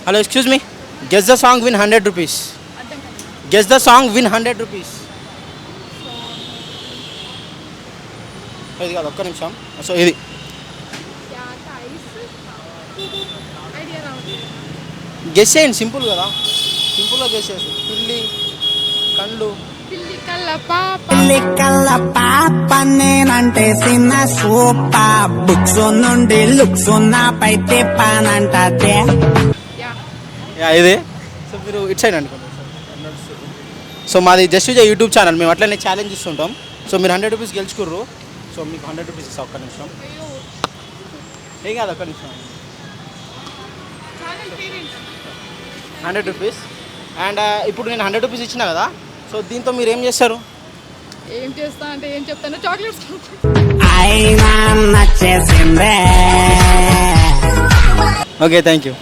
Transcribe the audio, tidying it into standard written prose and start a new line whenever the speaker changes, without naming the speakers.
Hello excuse me, guess the song win 100 rupees. Guess the song win 100 rupees. ఇది కాదు, ఒక్క నిమిషం. So ఇది గెస్ చేయండి, సింపుల్ కదా, సింపుల్గా గెస్ చేసి. పిల్లి కళ్ళు.
పిల్లి కళ్ళ పాప నేనంటే చిన్న సూప, బుక్స్ నుండి లుక్స్ నాపై తిప్పానంటే.
ఇదే. సో మీరు ఇట్ సైడ్ అనుకోండి. సో మాది జస్ట్ యూట్యూబ్ ఛానల్, మేము అట్లనే ఛాలెంజ్ ఇస్తుంటాం. సో మీరు 100 రూపీస్ గెలుచుకుర్రు. సో మీకు 100 రూపీస్ ఇస్తా. ఒక్క నిమిషం, ఏం కాదు, ఒక్క నిమిషం. 100 రూపీస్. అండ్ ఇప్పుడు నేను 100 రూపీస్ ఇచ్చిన కదా, సో దీంతో మీరు ఏం చేస్తారు?
ఏం చేస్తా అంటే ఏం చెప్తాను, చాక్లెట్స్.
అయినా నచ్చేసిందే.
Okay, thank you.